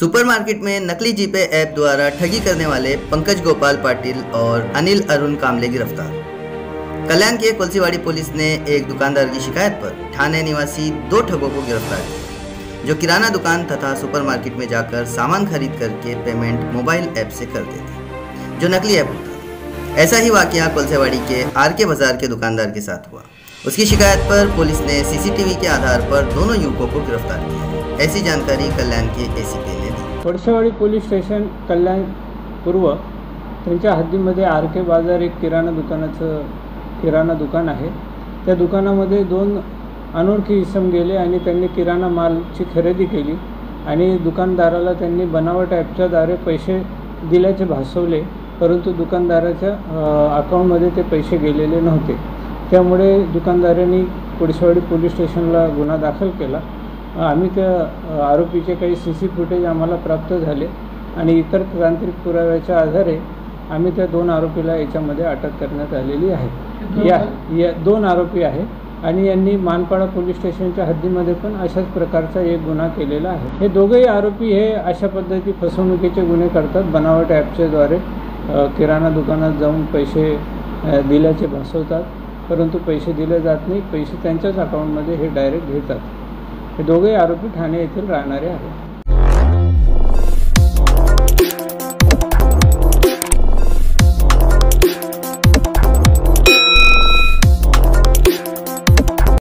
Supermarket में नकली GPay app द्वारा ठगी करने वाले पंकज गोपाल पाटिल और अनिल अरुण कामले गिरफ्तार। कल्याण के कोलसीवाड़ी पुलिस ने एक दुकानदार की शिकायत पर ठाणे निवासी 2 ठगों को गिरफ्तार किया, जो किराना दुकान तथा सुपरमार्केट में जाकर सामान खरीद करके पेमेंट मोबाइल ऐप से करते थे, जो नकली ऐप होता था। ऐसा ही वाकया कोलसीवाड़ी के आरके बाजार के दुकानदार के साथ हुआ। उसकी शिकायत पर पुलिस ने सीसीटीवी के आधार पर दोनों युवकों को गिरफ्तार किया। ऐसी जानकारी कल्याण के एसीपी ने दी। कोळसेवाडी पोलीस स्टेशन कल्याण पूर्व त्यांच्या हद्दीमध्ये आरके बाजार एक किराणा दुकान आहे। त्या दुकानामध्ये 2 अनोळखी इसम गेले आणि त्यांनी किराणा मालची खरेदी केली आणि दुकानदाराला त्यांनी बनावट ॲपच्या द्वारे पैसे दिल्याचे भासवले, परंतु दुकानदाराच्या अकाउंटमध्ये ते पैसे गेलेले नव्हते। त्यामुळे दुकानदारांनी कोळसेवाडी पोलीस स्टेशनला गुन्हा दाखल केला। आम्ही त्या आरोपीचे काही सीसी फुटेज आम्हाला प्राप्त झाले आणि इतर तांत्रिक पुराव्याच्या आधारे आम्ही त्या 2 आरोपीला याच्यामध्ये अटक करण्यात आलेली आहे। या 2 आरोपी आहे आणि यांनी मानपाडा पोलीस स्टेशनच्या हद्दीमध्ये पण अशाच प्रकारचा एक गुन्हा केलेला आहे। हे दोघेही आरोपी हे अशा पद्धती फसवणुकीचे गुन्हे करतात। बनावट ॲपच्या द्वारे किराणा दुकानात जाऊन पैसे दिल्याचे भासवतात, परंतु पैसे दिले जात नाही, पैसे त्यांच्याच अकाउंटमध्ये हे डायरेक्ट घेतात। हे दोघेही आरोपी ठाणे येथील राहणारे आहेत।